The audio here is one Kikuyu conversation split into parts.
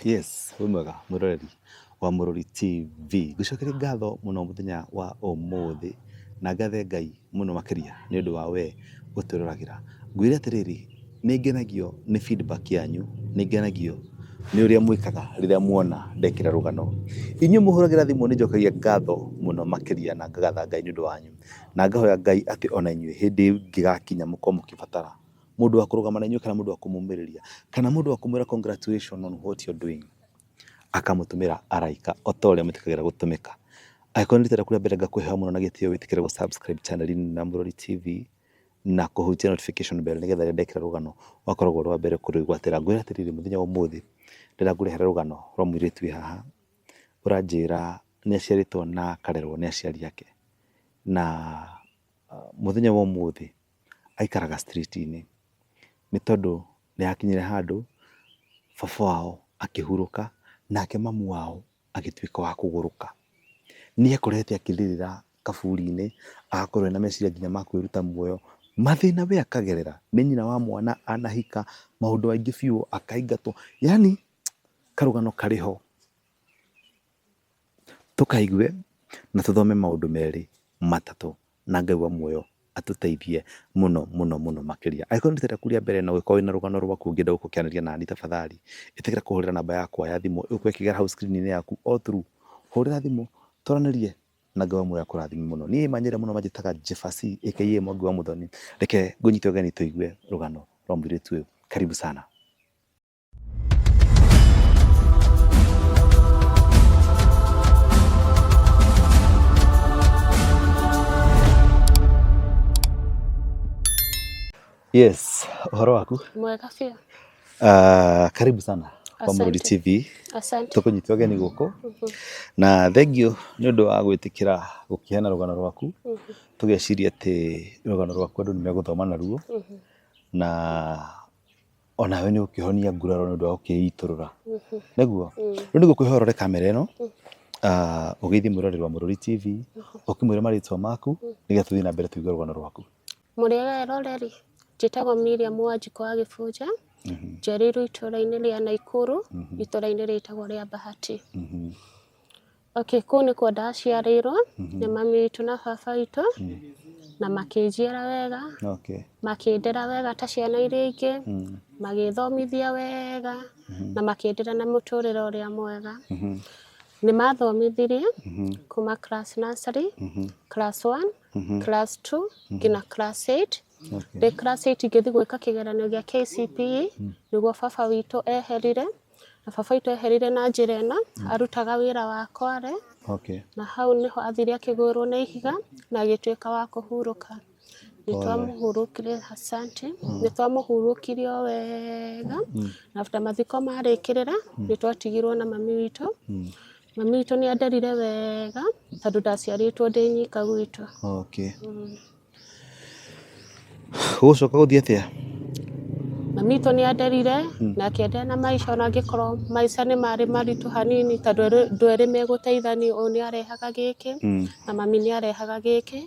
Yes, wimwega muroreri wa Mũrori TV. Ngucokeria ngatho muno muthenya wa ũmũthĩ na ngathe Ngai muno makĩria nĩ ũndũ wa we gũtwĩroragira. Ngwĩre atĩrĩrĩ, nĩ ngenagio nĩ feedback yanyu, nĩ ngenagio nĩ ũrĩa mwĩkaga rĩrĩa muona ndekĩra rũgano. Inyuĩ mũhũragĩra thimũ nĩ njokagia ngatho muno makĩria na ngagatha Ngai nĩ ũndũ wanyu. Na ngahoya Ngai atĩ ona inyuĩ hĩndĩ ĩngĩgakinya mũkorwo mũkĩbatara mũndũ wa kũrũgama na inyuĩ kana mũndũ wa kũmũmĩrĩria kana mũndũ wa kũmwĩra congratulations on what you're doing, akamũtũmĩra araika o ta ũrĩa mwĩtĩkagĩra gũtũmĩka. Angĩkorwo nĩ rita rĩaku rĩa mbere ngakũhoya mũno na gĩtĩo wĩtĩkĩre gũ-subscribe channel-inĩ na Mũrori TV na kũhutia notification bell nĩgetha rĩrĩa ndekĩra rũgano wakoragwo rwa mbere kũrwĩgwatĩra. Ngwĩre atĩrĩrĩ, mũthenya wa ũmũthĩ ndĩrakũrehera rũgano rwa mũirĩtu wĩ haha ũranjĩra nĩ aciarĩtwo na akarerwo nĩ aciari ake, na mũthenya wa ũmũthĩ aikaraga street-inĩ nĩ tondũ nĩ hakinyire handũ baba wao akĩhurũka nake mamu wao agĩtuĩka wa kũgũrũka. Nĩ ekorete akĩrĩrĩra kaburi-inĩ, agakorwo ena meciria nginya ma kwĩruta muoyo. Mathĩna we akagerera, nĩ nyina wa mwana anahika, maũndũ maingĩ biũ akaingatwo, yani karũgano karĩ ho. Tũkaigue na tũthome maũndũ merĩ matatũ na Ngai wa muoyo atũteithie muno muno muno makĩria. Angĩkorwo nĩ rita rĩaku rĩa mbere na ũngĩkorwo wĩna rũgano rwaku ũngĩenda gũkĩaranĩria nani, tafadhali ĩtĩkĩra kũhũrĩra namba yakwa ya thimũ ĩgũkorwo ĩkĩgera hau screen-inĩ yaku o through. Hũrĩra thimũ twaranĩrie na Ngai wa muoyo akũrathime mũno. Niĩ manyĩra mũno manjĩtaga Jefasi aka Mwangi wa Mũthoni. Reke ngũnyite ũgeni tũigue rũgano rwa mũirĩtu ũyũ. Karibu sana. Yes, ũhoro waku? Mwega biũ. Karibu sana kwa Mũrori TV. Asante. Tũkũnyita ũgeni gũkũ na thengio nĩ ũndũ wa gwĩtĩkĩra gũkĩheana rũgano rwaku. Tũgeciria atĩ rũgano rwaku andũ nĩ megũthoma naruo na onawe nĩ ũkĩhonia nguraro nĩ ũndũ wa gũkĩitũrũra. Nĩguo rĩu nĩguo kwĩhorere kamera ĩno, ũgeithie mwĩroreri wa Mũrori TV, ũkĩmwĩra marĩtwa maku nĩgetha tũthiĩ na mbere tũigue rũgano rwaku. Mũrĩega eroreri, njĩtagwo Miriam Wanjikũ wa Gĩbũnja, njereirwo itũũra-inĩ rĩa Naikuru, itũũra-inĩ rĩtagwo rĩa Bahati. Okay, kũu nĩkuo ndaciarĩirwo nĩ mami witũ na baba witũ, na makĩnjiĩra wega, makĩndera wega ta ciana iria ingĩ, magĩthomithia wega na makĩndera na mũtũũrĩre ũrĩa mwega. Nĩ mathomithirie kuma class nursery, class 1, class 2 nginya class 8. Ndĩ class 8 ngĩthiĩ gwĩka kĩgeranio gĩa KCPE nĩguo baba witũ eherire, na baba witũ eherire na njĩra ĩno, arutaga wĩra wa Kware, na hau nĩho athire akĩgũĩrwo nĩ ihiga na agĩtuĩka wa kũhurũka. Nĩtwamũhurũkirie, asante, nĩtwamũhurũkirie o wega, na after mathiko marĩkĩrĩra nĩtwatigirwo na mami witũ. Mami witũ nĩ anderire wega tondũ ndaciarĩtwo ndĩ nyika gwitũ. Gũgũcoka gũthiĩ atĩa? Mami witũ nĩ anderire na akĩendera na maica ona angĩkorwo maica nĩ marĩ maritũ hanini tondũ andũ erĩ megũteithania, ũyũ nĩ arehaga gĩkĩ na mami nĩ arehaga gĩkĩ.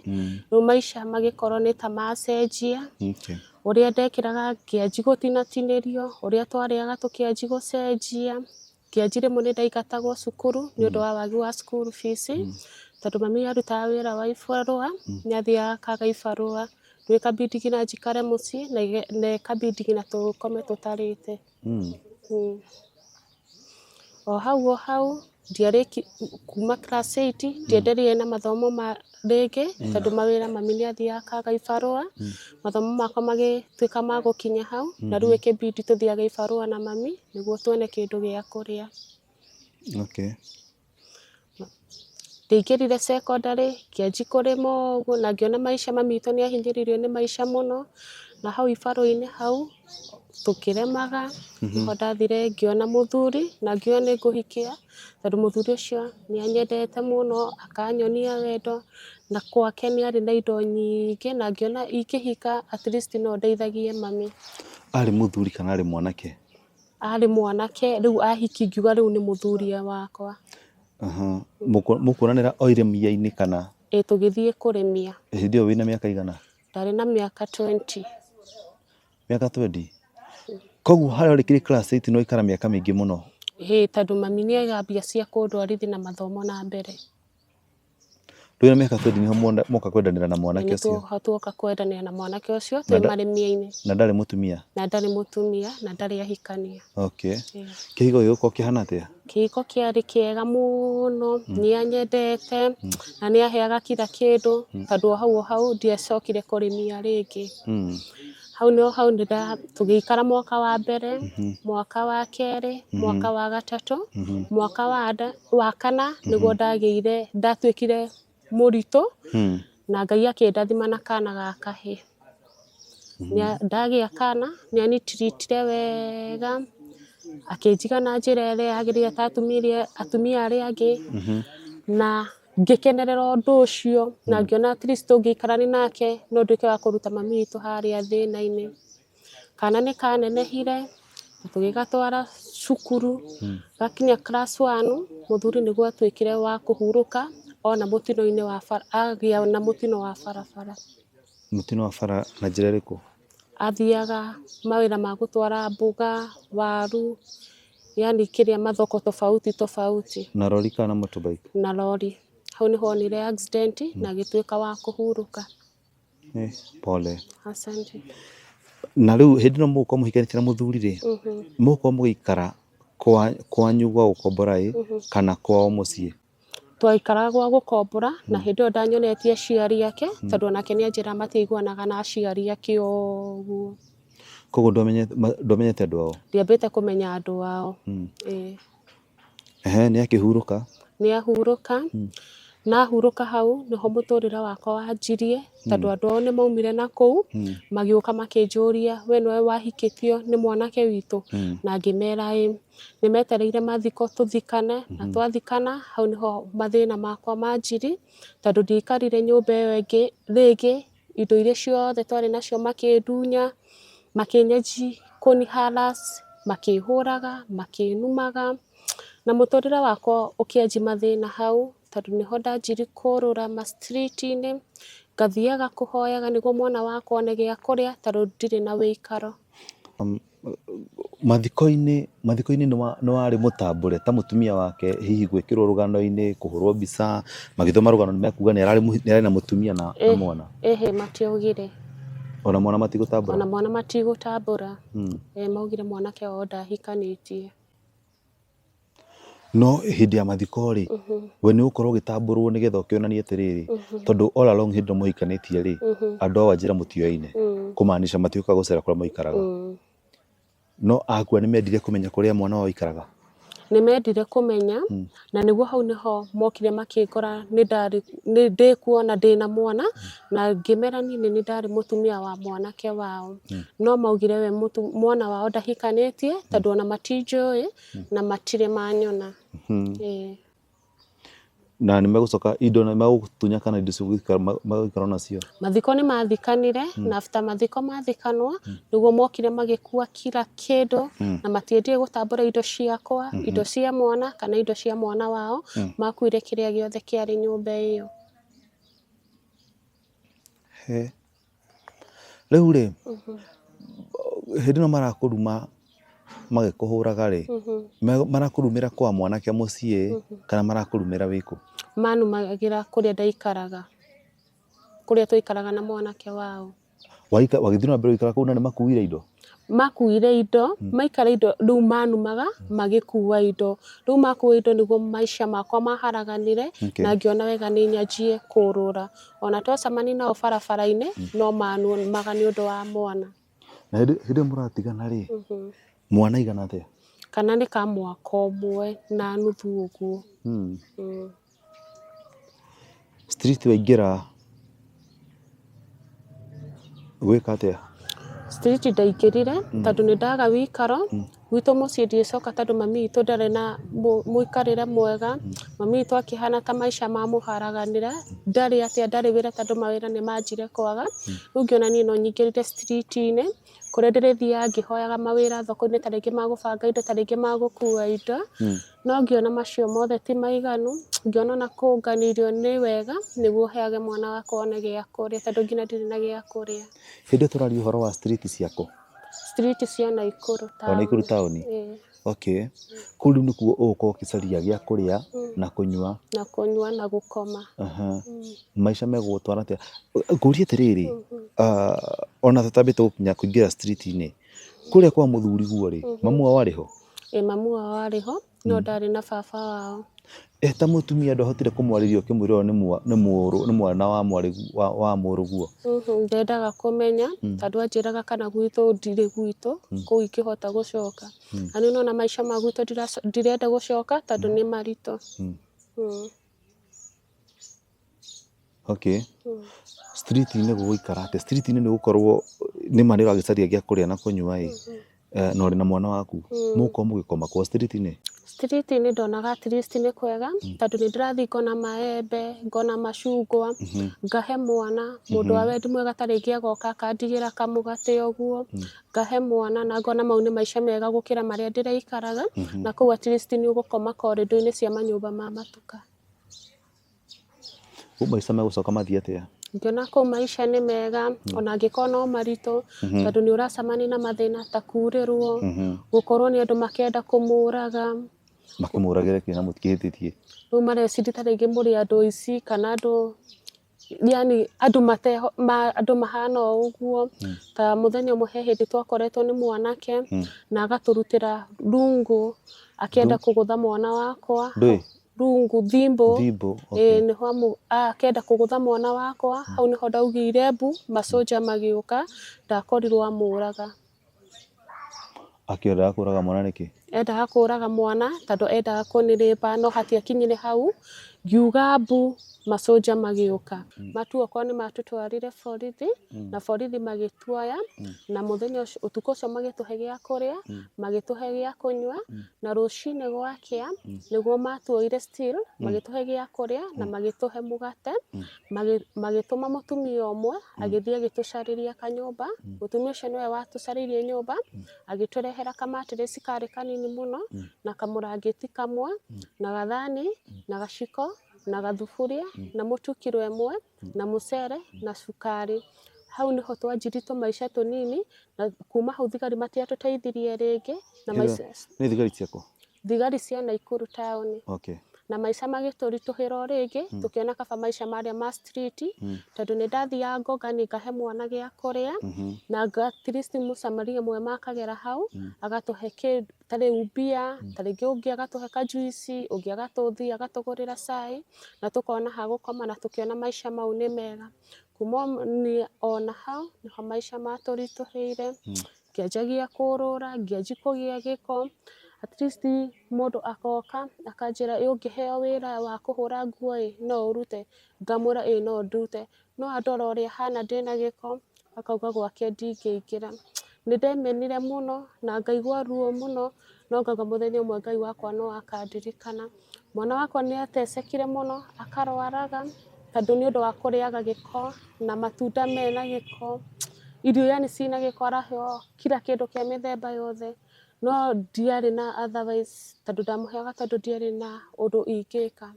Rĩu maica magĩkorwo nĩ ta macenjia, ũrĩa ndekĩraga ngĩanji gũtinatinĩrio, ũrĩa twarĩaga tũkĩanji gũcenjia. Ngĩanji rĩmwe nĩ ndaingatagwo cukuru nĩ ũndũ wa wagi wa school fees, tondũ mami arutaga wĩra wa ibarũa, nĩ athiaga akaga ibarũa. Rĩu ĩkabindi nginya njikare mũciĩ na ĩkabindi nginya tũkome tũtarĩte. O hau kuma class 8 ndiendereire na mathomo rĩngĩ tondũ mawĩra mami nĩ athiaga akaga ibarũa. Mathomo makwa magĩtuĩka ma gũkinya hau, na rĩu ĩkĩbindi tũthiaga ibarũa na mami nĩguo tuone kĩndũ gĩa kũrĩa. Ndaingĩrire secondary, ngĩanji kũrĩma ũguo na ngĩona maica mami witũ nĩ ahinyĩrĩirio nĩ maica mũno, na hau ibarũa-inĩ hau tũkĩremaga. Ho ndathire ngĩona mũthuri na ngĩona nĩ ngũhikia tondũ mũthuri ũcio nĩ anyendete mũno, akanyonia wendo, na gwake nĩ arĩ na indo nyingĩ na ngĩona ingĩhika at least no ndeithagie mami. Arĩ mũthuri kana arĩ mwanake? Arĩ mwanake, rĩu ahiki ngiuga rĩu nĩ mũthuri wakwa. Mũkuonanĩra o irĩmia-inĩ kana? Tũgĩthiĩ kũrĩmia. Hĩndĩ ĩyo wĩna mĩaka igana? Ndarĩ na mĩaka 20. Mĩaka 20? Koguo harĩa ũrĩ class 8 no ikara mĩaka mĩingĩ mũno? tondũ mami nĩaiga mbia cia kũndwarithia na mathomo na mbere. Rĩu na mĩaka 20 nĩho moka kwendanĩra na mwanake ũcio? Tuoka kwendanĩra na mwanake ũcio twĩ marĩmia-inĩ. Na ndarĩ mũtumia? Na ndarĩ mũtumia na ndarĩ ahikania. Okay. Kĩhiko gĩgũkorwo kĩhana atĩa? Kĩhiko kĩarĩ kĩega mũno, nĩanyendete na nĩaheaga kila kĩndũ, tondũ o hau ndiacokire kũrĩmia rĩngĩ. Hau tũgĩikara mwaka wa mbere, mwaka wa kerĩ, mwaka wa gatatũ, mwaka wa kana nĩguo ndatuĩkire mũritũ na Ngai akĩndathima na kana ga kahĩĩ. Ndagĩa kana nĩanitritire wega, akĩnjiga na njĩra ĩrĩa yagĩrĩire ta atumia arĩa angĩ, na ngĩkenerera ũndũ ũcio na ngĩona at least tũngĩikarania nake no nduĩke wa kũruta mami witũ harĩa thĩna-inĩ. Kana nĩ kanenehire, tũgĩgatwara cukuru, gakinya class 1 mũthuri nĩguo atuĩkire wa kũhurũka ona mũtino-inĩ wa bara, agĩa na mũtino wa barabara. Mũtino wa bara na njĩra ĩrĩkũ? Athiaga mawĩra ma gũtwara mboga, waru, yani kĩrĩa mathoko tofauti. Na lori kana motorbike? Na lori. Hau nĩho onire accident na agĩtuĩka wa kũhurũka. Pole. Asante. Na rĩu hĩndĩ ĩno mũgũkorwo mũhikanĩtie na mũthuri rĩ, mũgũkorwo mũgĩikara kwanyu gwa gũkombora kana kwao mũciĩ? Twaikaraga gwa gũkombora na hĩndĩ ĩyo ndanyonetie aciari ake, tondũ onake nĩanjĩraga matiaiguanaga na aciari ake ũguo. Koguo ndwamenyete andũ ao? Ndiambĩte kũmenya andũ ao. Nĩakĩhurũka? Nĩahurũka, na ahurũka hau nĩho mũtũrĩre wakwa wanjirie, tondũ andũ ao nĩmaumire na kũu magĩũka makĩnjũria we nĩwe wahikĩtio nĩ mwanake witũ, na ngĩmera nĩmetereire mathiko tũthikane, na twathikana hau nĩho mathĩna makwa manjiri, tondũ ndiaikarire nyũmba ĩyo ĩngĩ rĩngĩ, indo iria ciothe twarĩ nacio makĩndunya, makĩnyenji, kũni harass, makĩhũraga, makĩnumaga, na mũtũrĩre wakwa ũkĩanjia mathĩna hau, tondũ nĩho ndanjiri kũrũra ma street-inĩ, ngathiaga kũhoyaga nĩguo mwana wakwa one gĩa kũrĩa, tondũ ndirĩ na wĩikaro. Mathiko-inĩ nĩwarĩ mũtambũre ta mũtumia wake, hihi gwĩkĩrwo rũgano-inĩ, kũhũrwo mbica, magĩthoma rũgano nĩmekuga nĩararĩ na mũtumia na mwana? Matiaugire. Ona mwana matigũtambũra? Ona mwana matigũtambũra. Maugire mwanake wao ndahikanĩtie. No hĩndĩ ya mathiko rĩ, we nĩũgũkorwo ũgĩtambũrwo nĩgetha ũkĩonanie atĩrĩrĩ, tondũ all along hĩndĩ ĩyo mũhikanĩtie rĩ, andũ ao Wanjĩra mũtioyaine, kũmaanisha matiũkaga gũcera kũrĩa mũikaraga. No akua nĩmendire kũmenya kũrĩa mwana wao aikaraga? Nĩmendire kũmenya, na nĩguo hau nĩho mokire makĩngora ndĩkuona ndĩna mwana, na ngĩmera niĩ nĩ ndarĩ mũtumia wa mwanake wao. No maugire we mwana wao ndahikanĩtie, tondũ ona matinjũĩ na matirĩ manyona. Na nĩmegũcoka indo nĩmegũtunya kana indo magũikara nacio? Mathiko nĩmathikanire, na after mathiko mathikanwo, nĩguo mokire magĩkua kila kĩndũ, na matiendire gũtambũra indo ciakwa, indo cia mwana kana indo cia mwana wao, makuire kĩrĩa gĩothe kĩarĩ nyũmba ĩyo. Rĩu rĩ, hĩndĩ ĩno marakũruma magĩkũhũraga rĩ, marakũrumĩra kwa mwanake mũciĩ kana marakũrumĩra wĩkũ? Manumagĩra kũrĩa ndaikaraga, kũrĩa tũikaraga na mwanake wao. Wagĩthiĩ na mbere gũikara kũu na nĩmakuire indo? Makuire indo, maikara indo, rĩu manumaga magĩkua indo. Rĩu makua indo nĩguo maica makwa maharaganire, na ngĩona wega nĩnyanjie kũrũra. Ona twacemania nao barabara-inĩ, no manumaga nĩũndũ wa mwana. Na hĩndĩ ĩyo mũratigana rĩ, mwana aigana atĩa? Kana nĩ ka mwaka ũmwe na nuthu ũguo. Street waingĩra gwĩka atĩa? Street ndaingĩrire, tondũ nĩndaga wĩikaro, gwitũ mũciĩ ndiĩcoka tondũ mami witũ ndarĩ na mũikarĩre mwega, mami witũ akĩhana ta maica mamũharaganĩra, ndarĩ wĩra tondũ mawĩra nĩmanjire kwaga, rĩu ngĩona niĩ no nyingĩrĩre street-inĩ, kũrĩa ndĩrĩthiaga ngĩhoyaga mawĩra thoko-inĩ, ta rĩngĩ ma gũbanga indo, ta rĩngĩ ma gũkua indo, no ngĩona macio mothe ti maiganu, ngĩona ona kũnganĩirio nĩ wega, nĩguo heage mwana wakwa one gĩa kũrĩa, tondũ nginya ndirĩ na gĩa kũrĩa. Hĩndĩ ĩyo tũraria ũhoro wa street ciakũ? Street cia Naikuru town. Naikuru town? Okay. Kũu rĩu nĩkuo ũgũkorwo ũkĩcaria gĩa kũrĩa na kũnyua. Na kũnyua na gũkoma. Maica megũgũtwara atĩa? Ngũrie atĩrĩrĩ, ona tũtambĩte gũkinya kũingĩra street-inĩ, kũrĩa kwa mũthuri guo rĩ, mamu wao arĩ ho? Mamu wao arĩ ho, no ndarĩ na baba wao. Ta mũtumia ndwahotire kũmwarĩria ũkĩmwĩra ũyũ nĩ mwana wa mũrũguo? Ndendaga kũmenya, tondũ anjĩraga kana gwitũ ndirĩ gwitũ, kũu ingĩhota gũcoka. Na nĩ ũrona maica ma gwitũ ndirenda gũcoka tondũ nĩ maritũ. Okay. Street-inĩ gũgũikara atĩa? Street-inĩ nĩ gũkorwo nĩma nĩ ũragĩcaria gĩa kũrĩa na kũnyua ĩ, na ũrĩ na mwana waku, mũgũkorwo mũgĩkoma kũ street-inĩ? Street-inĩ ndonaga at least nĩ kwega, tondũ nĩ ndĩrathiĩ ngona maembe, ngona macungwa, ngahe mwana, mũndũ wa wendi mwega ta rĩngĩ agoka akandigĩra kamũgate ũguo, ngahe mwana na ngona mau nĩ maica mega gũkĩra marĩa ndĩraikaraga, na kũu at least nĩ ũgũkoma corridor-inĩ cia manyũmba ma matuka. Kũu maica megũcoka mathiĩ atĩa? Ngĩona kũu maica nĩ mega, ona angĩkorwo no maritũ, tondũ nĩ ũracemania na mathĩna ta kurĩrwo, gũkorwo nĩ andũ makĩenda kũmũraga. Makĩmũragĩra kĩ na mũtikĩhĩtĩtie? Rĩu mareciria ta rĩngĩ mũrĩ andũ aici kana andũ, yani andũ mahana ũguo. Ta mũthenya ũmwe he hĩndĩ twakoretwo nĩ mwanake na agatũrutĩra rungu akĩenda kũgũtha mwana wakwa. Rungu, thimbo. Nĩho akĩenda kũgũtha mwana wakwa, hau nĩho ndaugire mbu, macoja magĩũka, ndakorirwo amũraga. Akĩendaga kũraga mwana nĩkĩ? Endaga kũraga mwana tondũ endaga kũnĩ-rape, no hatiakinyire hau, ngiuga mbu, macoja magĩũka. Matua okorwo nĩ matũtwarire borithi, na borithi magĩtuoya, na mũthenya ũcio, ũtukũ ũcio magĩtũhe gĩa kũrĩa, magĩtũhe gĩa kũnyua, na rũcinĩ gwakĩa, nĩguo matuoire still, magĩtũhe gĩa kũrĩa na magĩtũhe mũgate, magĩtũma mũtumia ũmwe agĩthiĩ agĩtũcarĩria kanyũmba. Mũtumia ũcio nĩwe watũcarĩirie nyũmba, agĩtũrehera kamatirĩci karĩ kanini mũno, na kamũrangĩti kamwe, na gathani, na gaciko, na gathuburia, na mũtu kiro ĩmwe, na mũcere, na cukari. Hau nĩho twanjirie tũmaica tũnini, na kuma hau thigari matiatũteithirie rĩngĩ. Nĩ thigari ciakũ? Thigari cia Naikuru taũni. Okay. Na maica magĩtũritũhĩra o rĩngĩ, tũkĩona kaba maica marĩa ma street, tondũ nĩ ndathiaga ngongania ngahe mwana gĩa kũrĩa, na at least mũcamaria ũmwe makagera hau, agatũhe kĩndũ, ta rĩu mbia, ta rĩngĩ ũngĩ agatũhe kajuici, ũngĩ agatũthia agatũgũrĩra cai, na tũkona ha gũkoma na tũkĩona maica mau nĩ mega. Kuma ona hau, nĩho maica matũritũhĩire, ngĩanjagia kũrũra, ngĩanjia kũgĩa gĩko. At least mũndũ agoka akanjĩra ũngĩheo wĩra wa kũhũra nguo no ũrute, ngamwĩra no ndute, no andora ũrĩa hana ndĩna gĩko, akauga gwake ndingĩingĩra. Nĩ ndemenire mũno na ngaigua ruo mũno, no ngauga mũthenya ũmwe Ngai wakwa no akandirikana. Mwana wakwa nĩ atecekire mũno, akarwaraga, tondũ nĩ ũndũ wa kũrĩaga gĩko na matunda mena gĩko, irio yani cina gĩko, araheo kila kĩndũ kĩa mĩthemba yothe. No ndiarĩ na otherwise, tondũ ndamũheaga tondũ ndiarĩ na ũndũ ingĩka.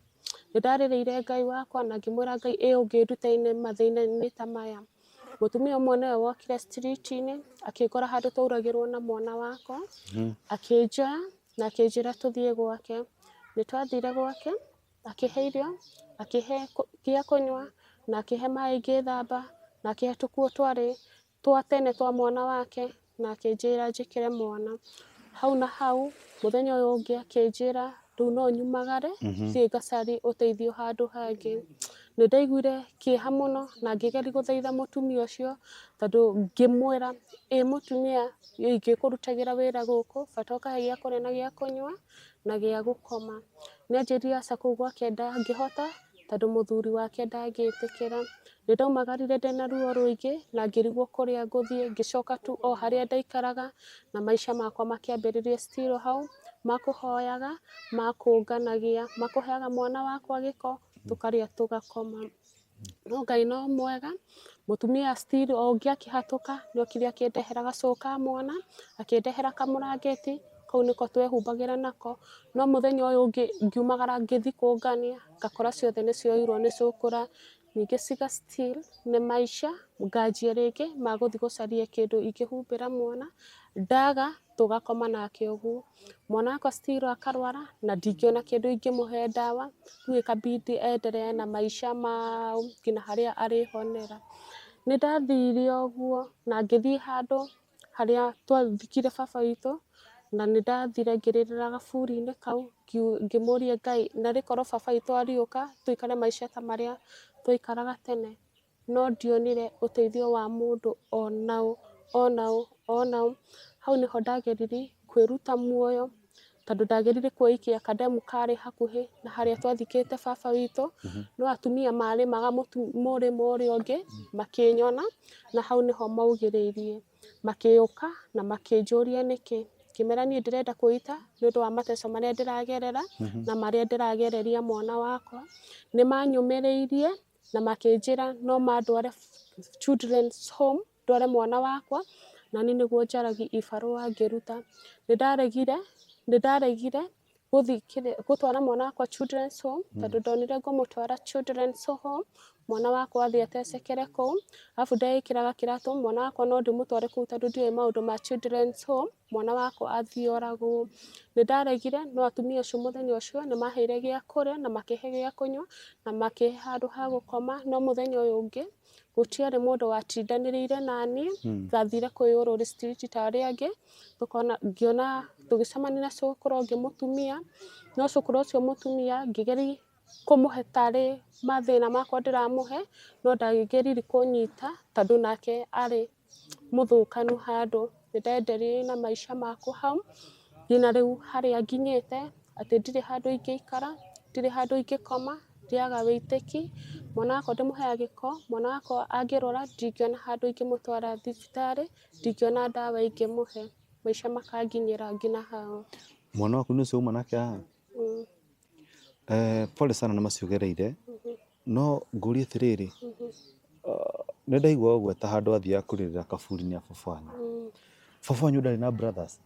Nĩ ndarĩrĩire Ngai wakwa na ngĩmwĩra Ngai ũngĩnduta mathĩna-inĩ ta maya. Mũtumia ũmwe nĩwe wokire street-inĩ, akĩngora handũ twauragĩrwo na mwana wakwa, akĩnjoya na akĩnjĩra tũthiĩ gwake. Nĩ twathire gwake, akĩhe irio, akĩhe gĩa kũnyua, na akĩhe maĩ ngĩthamba, na akĩhe tũkuo twarĩ twa tene twa mwana wake, na akĩnjĩra njĩkĩre mwana. Hau na hau, mũthenya ũyũ ũngĩ akĩnjĩra rĩu no nyumagare, thiĩ ngacarie ũteithio handũ hangĩ. Nĩ ndaiguire kĩeha mũno na ngĩgeria gũthaitha mũtumia ũcio, tondũ ngĩmwĩra mũtumia ingĩkũrutagĩra wĩra gũkũ, bata ũkahe gĩa kũrĩa na gĩa kũnyua na gĩa gũkoma. Nĩ anjĩrire aca kũu gwake ndangĩhota, tondũ mũthuri wake ndangĩtĩkĩra. Nĩ ndaumagarire ndĩna ruo rũingĩ na ngĩrigwo kũrĩa ngũthiĩ, ngĩcoka tu o harĩa ndaikaraga, na maica makwa makĩambĩrĩria still hau, makũhoyaga, makũnganagia, makũheaga mwana wakwa gĩko, tũkarĩa tũgakoma. No Ngai no mwega, mũtumia still o ũngĩ akĩhatũka, nĩ okire akĩndehera gacũgũ ka mwana, akĩndehera kamũrangĩti, kau nĩko twehumbagĩra nako. No mũthenya ũyũ ũngĩ ngiumagara ngĩthiĩ kũngania, ngakora ciothe nĩ cioirwo nĩ cũkũra. Ningĩ ciga still nĩ maica nganjia rĩngĩ magũthiĩ gũcaria kĩndũ ingĩhumbĩra mwana, ndaga tugakoma nake uguo mwana wakwa still akarwara na ndingĩona kĩndũ ingĩmũhe ndawa rĩu ikabidi endelee na maisha mau nginya harĩa arĩhonera. Nĩ ndathire ũguo na ngĩthiĩ handũ harĩa twathikire baba witũ na nĩ ndathire ngĩrĩrĩra gaburi-inĩ kau ngĩmũria Ngai narĩ korwo baba witũ ariũka tũikare maisha ta marĩa twaikaraga tene, no ndionire ũteithio wa mũndũ ona ũ. Hau nĩho ndagerire kwĩruta muoyo tondũ ndagerire kwĩikia kademu karĩ hakuhĩ na harĩa twathikĩte baba witũ no atumia marĩmaga mũrĩmo ũrĩa ũngĩ makĩnyona na hau nĩho maugĩrĩirie makĩũka na makĩnjũria nĩkĩ, ngĩmera niĩ ndĩrenda kwĩita nĩ ũndũ wa mateso marĩa ndĩragerera na marĩa ndĩragereria mwana wakwa. Nĩ manyũmĩrĩirie na makĩnjĩra no mandware children's home ndware mwana wakwa na niĩ nĩguo njaragia ibarũa ngĩruta. Nĩ ndaregire gũtwara mwana wakwa children's home tondũ ndonire ngũmũtwara children's home mwana wakwa athiĩ atecekere kũu arabu ndeĩkĩraga kĩratũ mwana wakwa no ndĩmũtware kũu tondũ ndiũĩ maũndũ ma children's home mwana wakwa athiĩ oragwo. Nĩ ndaregire no atumia acio mũthenya ũcio nĩ maheire gĩa kũrĩa na makĩhe gĩa kũnyua na makĩhe handũ ha gũkoma no mũthenya ũyũ ũngĩ gũtiarĩ mũndũ watindanĩrĩire naniĩ ndathire kwĩyũrũria street ta arĩa angĩ ngĩona tũgĩcemania na cũkũrũ ũngĩ mũtumia no cũkũrũ ũcio mũtumia ngĩgeria kũmũhe tarĩ mathĩna makwa ndĩramũhe no ndagĩgeririe kũnyita tondũ nake arĩ mũthũkanu handũ. Nĩ ndaenderio na maisha makwa hau nginya rĩu harĩa nginyĩte atĩ ndirĩ handũ ingĩikara ndirĩ handũ ingĩkoma ndĩaga wĩitĩki mwana wakwa ndĩmũheaga gĩko mwana wakwa angĩrwara ndingĩona handũ ingĩmũtwara thibitarĩ ndingĩona ndawa ingĩmũhe maisha makanginyĩra nginya hau. Mwana waku nĩ ũcio uma nake haha? Pole sana nĩ macio ũgereire no ngũrie atĩrĩrĩ nĩ ndaigua ũguo ta handũ athiaga kũrĩrĩra kaburi-inĩ ya baba wanyu. Baba wanyu ndarĩ na brothers?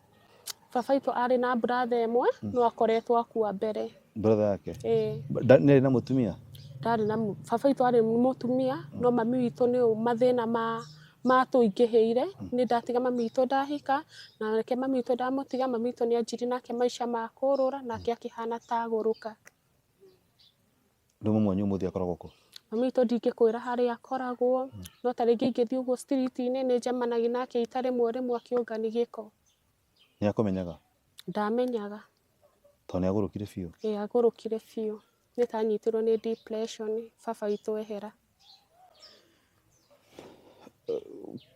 Baba witũ arĩ na brother ĩmwe no akoretwo akua mbere. Brother yake? Nĩ arĩ na mũtumia? Ndarĩ na baba witũ arĩ mũtumia no mami witũ nĩ mathĩna matũingĩhĩire nĩ ndatiga mami witũ ndahika na nake mami witũ ndamũtiga mami witũ nĩ anjirie nake maisha ma kũrũra nake akĩhana ta agũrũka. Rĩu mami wanyu ũmũthĩ akoragwo kũ? Mami witũ ndingĩkwĩra harĩa akoragwo no ta rĩngĩ ingĩthiĩ ũguo street-inĩ nĩ njemanagia nake ita rĩmwe akĩũnga nĩ gĩko. Nĩ akũmenyaga? Ndamenyaga. Tondũ nĩ agũrũkire biũ? Agũrũkire biũ nĩ ta anyitirwo nĩ depression baba witũ ehera.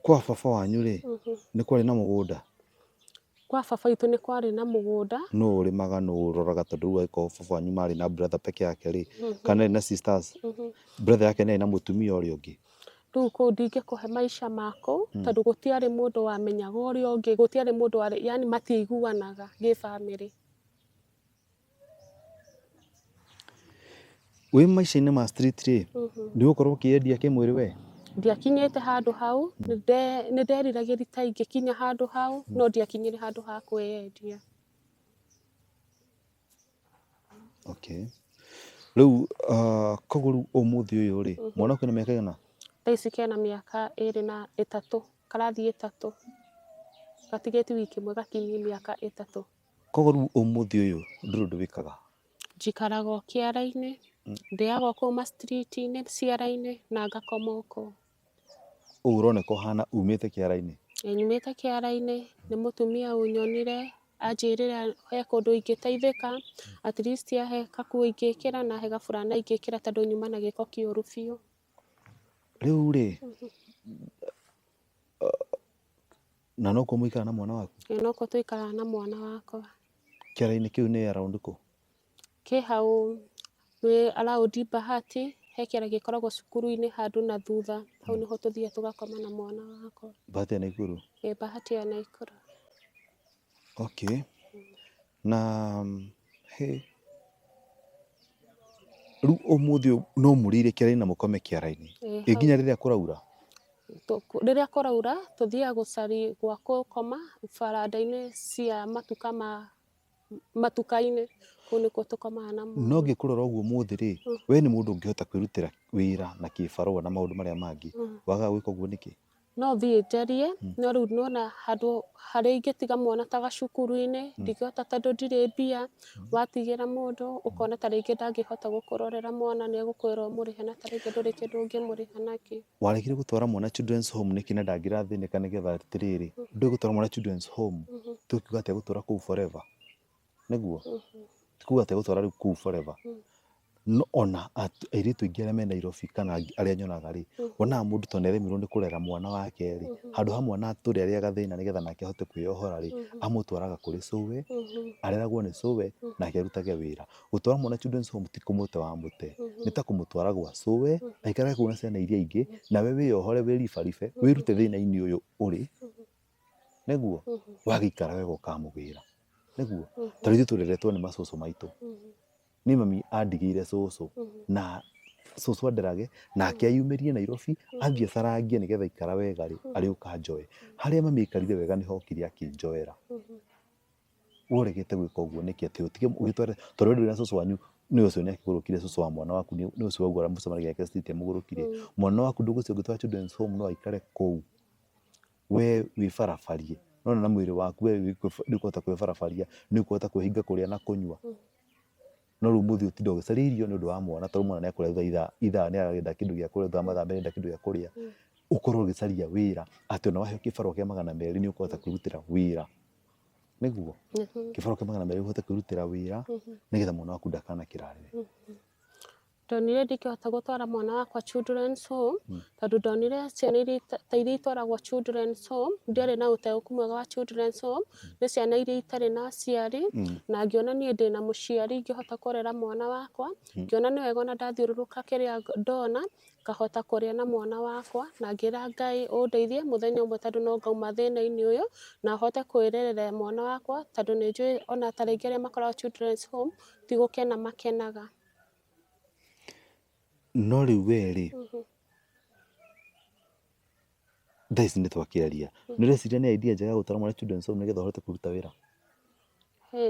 Kwa baba wanyu rĩ nĩ kwarĩ na mũgũnda? Kwa baba witũ nĩ kwarĩ na mũgũnda. Nũ ũrĩmaga nũ ũroraga tondũ rĩu angĩkorwo baba wanyu marĩ na brother peke yake rĩ kana arĩ na sisters brother yake nĩ arĩ na mũtumia ũrĩa ũngĩ? Rĩu kũu ndingĩkũhe maisha makũu tondũ gũtiarĩ mũndũ wamenyaga ũrĩa ũngĩ gũtiarĩ mũndũ warĩ yani matiiguanaga gĩ family. Wĩ maisha-inĩ ma street rĩ nĩ ũgũkorwo ũkĩendia kĩmwĩrĩ we? Ndiakinyĩte handũ hau nĩ nderiragĩria ta ingĩkinya handũ hau no ndiakinyire handũ ha kwĩyendia. Okay. Rĩu koguo rĩu ũmũthĩ ũyũ rĩ mwana waku ena mĩaka ĩigana? Thaa ici kena mĩaka 23 karathiĩ 3 gatigĩti wiki ĩmwe gakinyie mĩaka 3. Koguo rĩu ũmũthĩ ũyũ ndũrĩ ũndũ wĩkaga? Njikaraga o kĩara-inĩ ndĩaga o kũu ma street-inĩ ciara-inĩ na ngakoma o kũu. Ũguo ũroneka ũhana umĩte kĩara-inĩ? Nyumĩte kĩara-inĩ nĩ mũtumia ũnyonire anjĩrĩra he kũndũ ingĩteithĩka at least ahe kakuo ingĩkĩra na he gaburana ingĩkĩra tondũ nyuma na gĩko kĩũru biũ. Rĩu rĩ na no kuo mũikara na mwana waku? No kuo tũikaraga na mwana wakwa. Kĩara-inĩ kĩu nĩ around kũ? Kĩ hau nĩ around Bahati he kĩara gĩkoragwo cukuru-inĩ handũ na thutha hau nĩho tũthiaga tũgakoma na mwana wakwa. Bahati ya Naikuru? Bahati ya Naikuru. Okay. Na rĩu ũmũthĩ no mũrĩire kĩara-inĩ na mũkome kĩara-inĩ nginya rĩrĩa kũraura? Rĩrĩa kũraura tũthiaga gũcaria gwa gũkoma baranda-inĩ cia matuka-inĩ kũu nĩkuo tũkomaga na mwana. No ngĩkũrora ũguo ũmũthĩ rĩ we nĩ mũndũ ũngĩhota kwĩrutĩra wĩra na kĩbarũa na maũndũ marĩa mangĩ wagaga gwĩka ũguo nĩkĩ? no thiĩ njarie no rĩu nona handũ harĩa ingĩtiga mwana ta gacukuru-inĩ ndingĩhota tondũ ndirĩ mbia. Watigĩra mũndũ ũkona ta rĩngĩ ndangĩhota gũkũrorera mwana nĩ egũkwĩra ũmũrĩhe na ta rĩngĩ ndũrĩ kĩndũ ũngĩmũrĩha nakĩo. Waregire gũtwara mwana children's home nĩkĩ na ndangĩrathĩnĩka nĩgetha atĩrĩrĩ ndũĩ gũtwara mwana children's home tũkiuga atĩ egũtũra kũu forever nĩguo tikuga atĩ egũtwara rĩu kũu forever. No ona airĩtu aingĩ arĩa me Nairobi kana arĩa nyonaga rĩ wonaga mũndũ to nĩaremirwo nĩ kũrera mwana wake rĩ handũ ha mwana atũre arĩa gathĩna nĩgetha nake ahote kwĩyohora rĩ amũtwaraga kũrĩ cũwe areragwo nĩ cũwe nake arutage wĩra. Gũtwara mwana children's home ti kũmũte wa mũte nĩ ta kũmũtwara gwa cũwe aikarage kũu na ciana iria ingĩ nawe wĩyohore wĩribaribe wĩrute thĩna-inĩ ũyũ ũrĩ nĩguo wagĩikara wega ũkamũgĩra nĩguo. Ta rĩu ithuĩ tũreretwo nĩ macũcũ maitũ. Niĩ mami andigĩire cũcũ na cũcũ anderage nake ayumĩrie Nairobi athiĩ acarangie nĩgetha aikara wega rĩ arĩũka njoe. Harĩa mami aikarire wega nĩho okire akĩnjoera. Ũregete gwĩka ũguo nĩkĩ atĩ ũtige ũgĩtware tondũ ndũrĩ na cũcũ wanyu nĩ ũcio nĩ akĩgũrũkire cũcũ wa mwana waku nĩ ũcio waguo mũcemanagia gake city amũgũrũkire. Mwana waku ndũgũcio ũngĩtwara children's home no aikare kũu we wĩbarabarie. No na mwĩrĩ waku we nĩ ũkũhota kwĩbarabaria nĩ ũkũhota kwĩhinga kũrĩa na kũnyua. No rĩu mũthĩ ũtinda ũgĩcaria irio nĩ ũndũ wa mwana tondũ mwana nĩ akũrĩa thutha ithaa nĩ arenda kĩndũ gĩa kũrĩa thutha mathaa merĩ arenda kĩndũ gĩa kũrĩa ũkorwo ũgĩcaria wĩra atĩ ona waheo kĩbarũa kĩa 200 nĩ ũkũhota kwĩrutĩra wĩra nĩguo. Kĩbarũa kĩa 200 ũhote kwĩrutĩra wĩra nĩgetha mwana waku ndakanakĩrarĩre. Ndonire ndingĩhota gũtwara mwana wakwa children's home tondũ ndonire ciana iria ta iria itwaragwo children's home ndiarĩ na ũtaũku mwega wa children's home nĩ ciana iria itarĩ na aciari na ngĩona niĩ ndĩna mũciari ingĩhota kũrera mwana wakwa ngĩona nĩ wega ona ndathiũrũrũka kĩrĩa ndona ngahota kũrĩa na mwana wakwa na ngĩra Ngai ũndeithie mũthenya ũmwe tondũ no ngauma thĩna-inĩ ũyũ na hote kwĩrerera mwana wakwa tondũ nĩ njũĩ ona ta rĩngĩ arĩa makoragwo children's home ti gũkena makenaga. No rĩu we rĩ thaa ici nĩ twakĩaria nĩ ũreciria nĩ idea njega gũtwara mwana children's home nĩgetha ũhote kũruta wĩra?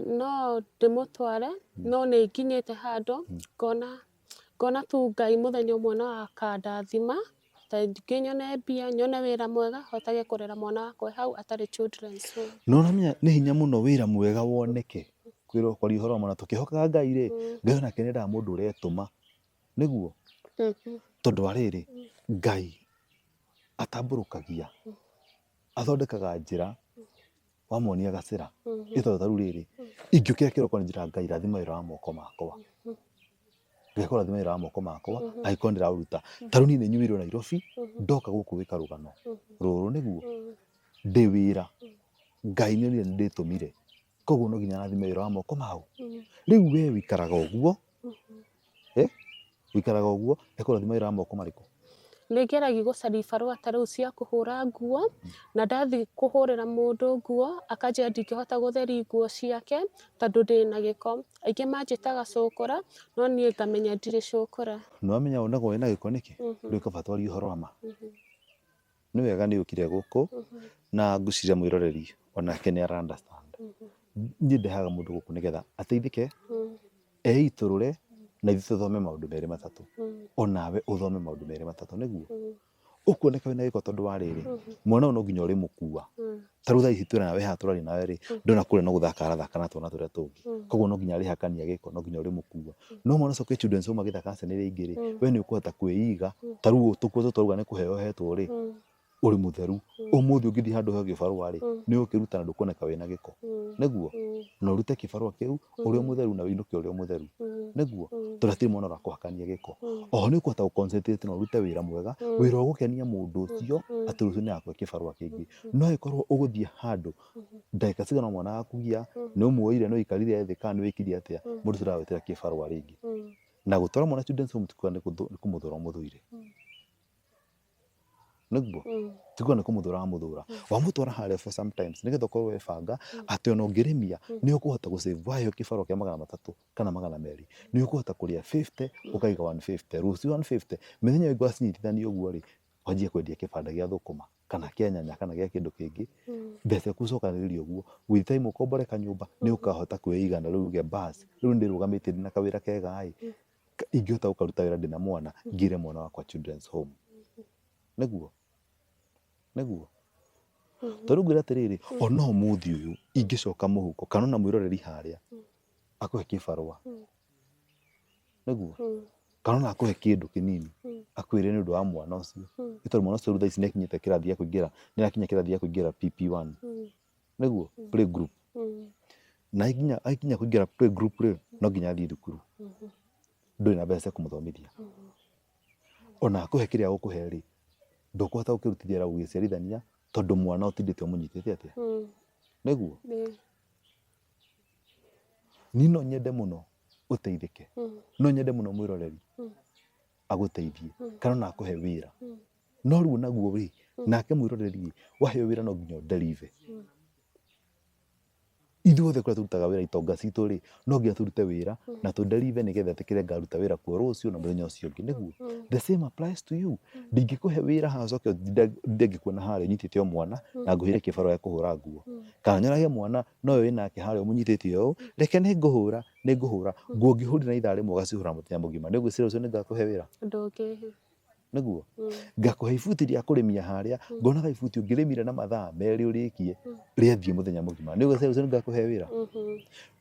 No ndĩmũtware no nĩ nginyĩte handũ ngona tu Ngai mũthenya ũmwe no akandathima ta rĩngĩ nyone mbia nyone wĩra mwega hotage kũrera mwana wakwa hau atarĩ children's home. No nĩ hinya mũno wĩra mwega woneke kwĩrwo kwaria ũhoro wa mwana tũkĩhokaga Ngai rĩ Ngai onake nĩendaga mũndũ ũretũma nĩguo. Tondũ arĩrĩ Ngai atambũrũkagia athondekaga njĩra wamuonia gacĩra ĩtondũ ta rĩu rĩrĩ ingĩũkĩra kĩroko nĩ njĩra Ngai rathima wĩra wa moko makwa ngĩkorwo rathima wĩra wa moko makwa angĩkorwo ndĩraũruta. Ta rĩu niĩ nĩ nyumĩrĩirwo Nairobi ndoka gũkũ gwĩka rũgano rũrũ nĩguo ndĩ wĩra Ngai nĩ onire nĩ ndĩtũmire koguo no nginya rathima wĩra wa moko mau. Rĩu we wĩikaraga ũguo wĩikaraga ũguo ekũrathima wĩra wa moko marĩkũ? Nĩ ngeragia gũcaria ibarũa ta rĩu cia kũhũra nguo na ndathiĩ kũhũrĩra mũndũ nguo akanjĩra ndingĩhota gũtheria nguo ciake tondũ ndĩna gĩko. Aingĩ manjĩtaga cũkũra no niĩ ngamenya ndirĩ cũkũra. Nĩwamenya wonagwo wĩna gĩko nĩkĩ? Rĩu kaba twarie ũhoro wa ma. Nĩ wega nĩ ũkire gũkũ na ngwĩciria mwĩroreri onake nĩ ara understand. Niĩ ndehaga mũndũ gũkũ nĩgetha ateithĩke eitũrũre na ithuĩ tũthome maũndũ merĩ matatũ onawe ũthome maũndũ merĩ matatũ nĩguo ũkuoneka wĩna gĩko tondũ wa rĩrĩ mwana ũyũ no nginya ũrĩmũkua. Ta rĩu thaa ici twĩna nawe haha tũraria nawe rĩ ndona kũrĩa no gũthaka arathaka na twana tũrĩa tũngĩ koguo no nginya arĩhakania gĩko no nginya ũrĩmũkua. No mwana ũcoke children's home agĩthaka na ciana iria ingĩ rĩ we nĩ ũkũhota kwĩiga. Ta rĩu tũkuo tũtwaruga nĩ kũheo hetwo rĩ ũrĩ mũtheru ũmũthĩ ũngĩthiĩ handũ heo gĩbarũa rĩ nĩ ũkĩruta na ndũkuoneka wĩna gĩko nĩguo na ũrute kĩbarũa kĩu ũrĩ mũtheru na wĩinũke ũrĩ mũtheru nĩguo tondũ hatirĩ mwana ũrakũhakania gĩko. Oho nĩ ũkũhota gũ concentrate na ũrute wĩra mwega wĩra ũgũkenia mũndũ ũcio atĩ rũciũ nĩ agakũhe kĩbarũa kĩngĩ. No ĩkorwo ũgũthiĩ handũ ndagĩka cigana mwana agakũgia nĩ ũmuoire nĩ ũikarire thĩ kana nĩ wĩkire atĩa mũndũ ũcio ndagagwĩtĩra kĩbarũa rĩngĩ. Na gũtwara mwana children's home tikuga nĩ kũmũthũra mũthũire nĩguo tikuga nĩ kũmũthũra wamũthũra wamũtwara harĩa for sometimes nĩgetha ũkorwo webanga atĩ ona ũngĩrĩmia nĩ ũkũhota gũ-save waheo kĩbarũa kĩa 300 kana 200 nĩ ũkũhota kũrĩa 50 ũkaiga 150 rũciũ 150 mĩthenya ĩngĩ wacinyitithania ũguo rĩ wanjie kwendia kĩbanda gĩa thũkũma kana kĩa nyanya kana gĩa kĩndũ kĩngĩ mbeca ĩkũcokanĩrĩria ũguo with time ũkombore kanyũmba nĩ ũkahota kwĩiga na rĩu uge basi rĩu ndĩrũgamĩtie ndĩna kawĩra kega ingĩhota gũkaruta wĩra ndĩna mwana ngĩre mwana wakwa children's home nĩguo. niguo tondu ngwira atiriri ona umuthi uyu ingicoka muhuko kana na mwiroreri haria akuhe kibarua niguo kana na akuhe kindu kinini akwire ni undu wa mwana ucio itondu mwana ucio thutha ici nekinyite kirathi ya kuingira ni akinya kirathi ya kuingira PP1 niguo play group na ikinya kuingira play group ri no nginya athie thukuru nduri na mbeca kumuthomithia ona akuhe kiria gukuhe ri ndukuhota gukirutithia ra gugiciarithania tondu mwana utindite umunyitite atia niguo ni no nyende muno uteithike no nyende muno mwiroreri aguteithie kana na akuhe wira no riu naguo ri nake mwiroreri waheo wira no nginya deliver ithuothe kuria turutaga wira itonga citu ri no nginya turute wira na tu deliver nigetha tikire ngaruta wira kuo rucio na muthenya ucio ungi niguo the same applies to you ndingikuhe wira hacoke ndingikuona haria nyitite o mwana na nguhire kibarua ya kuhura nguo kana nyoragia mwana no we nake haria umunyitite o reke ni nguhura nguo ngihurira ithaa rimwe ugacihura muthenya mugima niguo cira ucio ningakuhe wira ndugihe niguo ngakuhe ibuti ria kurimia haria ngonaga ibuti ungirimire na mathaa meri urikie riathie muthenya mugima niguo cira ucio ningakuhe wira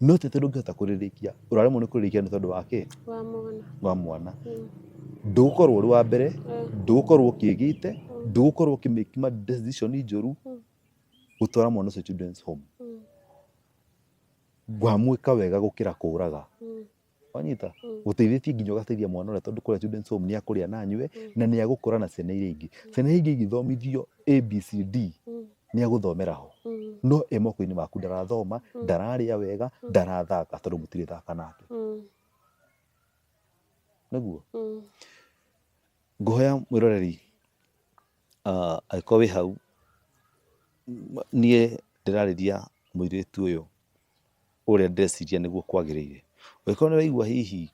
no tete ndungihota kuririkia uraremwo ni kuririkia ni tondu wake wa mwana ndugukorwo uri wa mbere ndugukorwo ukiigite ndugukorwo ukimake ma decision njuru gutwara mwana ucio children's home gwamwika wega gukira kuraga wanyita guteithĩtie nginya ugateithia mwana uria tondu kuria children's home ni akuria na anyue na ni agukura na ciana iria ingi igithomithio ABCD ni aguthomera ho no emoko-ini maku ndarathoma ndararia wega ndarathaka tondu mutiri thaka nake niguo nguhoya mwiroreri angĩkorwo wi hau nie ndirariria muiritu uyu uria ndeciria niguo kwagiriire angĩkorwo ni waigua hihi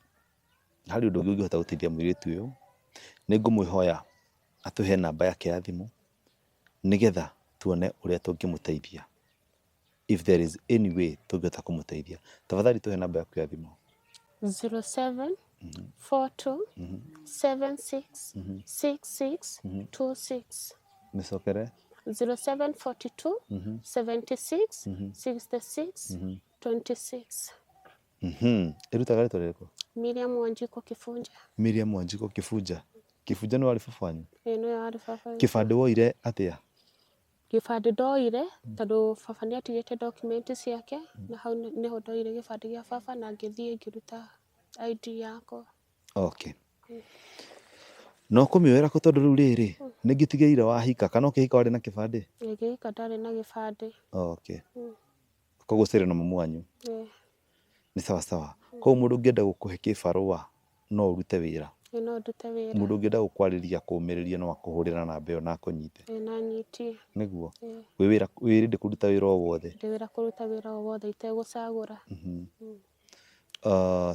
hari undu ungi ungihota guteithia muiritu uyu ningumwihoya atuhe namba yake ya thimu nigetha tuone uria tungimuteithia if there is any way tungihota kumuteithia tafadhali tuhe namba yaku ya thimu 07 42 76 66 26 micokere 0742 76 66 26 irutaga ritwa ririku Miriam Wanjiko Kifunja. Miriam Wanjiko Kifunja ni wari baba wanyu no yari baba kibande woire atia gibande ndoire tondu baba ni atigite document ciake na hau niho ndoire gibande gia baba na ngithie ngiruta ID yako okay no kumiwera ko tondu riu riri ningitigeire wahika kana ukihika wari na kibande ngihika ndari na gibande okay koguo cire na mamu wanyu ni sawa sawa ko mundu ungienda gukuhe kibarua no urute wira no ndute wira mundu ungienda gukwariria kumiriria no akuhurira namba iyo na akunyite na nyiti niguo wi ready kuruta wira o wothe ndi wira kuruta wira o wothe itegucagura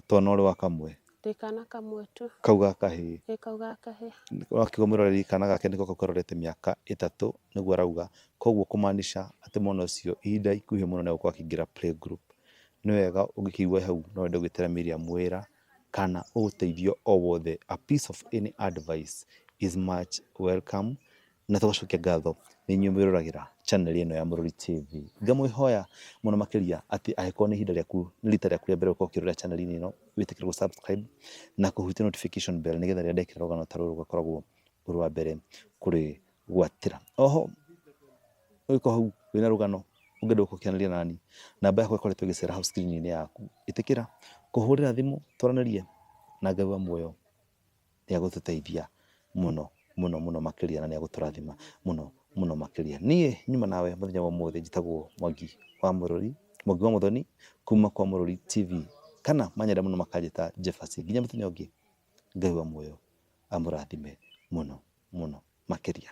twana uri wa kamwe ndikana kamwe tu kauga kahi kauga kahi wakigomuroreri kana gake niko gakororete miaka 3 niguo arauga koguo kumanisha ati mwana ucio ihinda ikuhi muno niguo akingira play group ni wega ungikigwa hau no wende gwitira Miriam wira kana uteithio o wothe a piece of any advice is much welcome na tugacokia ngatho ni inyuĩ mwĩroragĩra channel ĩno ya Mũrori TV ngamwĩhoya mũno makĩria atĩ angĩkorwo nĩ ihinda rĩaku nĩ rita rĩaku rĩa mbere gũkorwo ũkĩrorera channel ĩno wĩtĩkĩre gũ-subscribe na kũhutia notification bell nĩgetha rĩrĩa ndekĩra rũgano ta rũrũ rũgakoragwo rũrĩ wa mbere kũrĩ gwatĩra oho ũgĩkorwo hau wĩna rũgano ũngĩenda gũkĩaranĩria nani namba yakwa ĩkoretwo ĩgĩcera hau screen-inĩ yaku ĩtĩkĩra kũhũrĩra thimũ twaranĩrie na Ngai wa muoyo nĩ agũtũteithia mũno makĩria na nĩ agũtũrathima mũno makĩria niĩ nyuma nawe mũthenya wa ũmũthĩ njĩtagwo Mwangi wa Mũrori Mwangi wa Mũthoni kuma kwa Mũrori TV kana manyenda mũno makanjĩta Jefferson nginya mũthenya ũngĩ Ngai wa muoyo amũrathime mũno makĩria.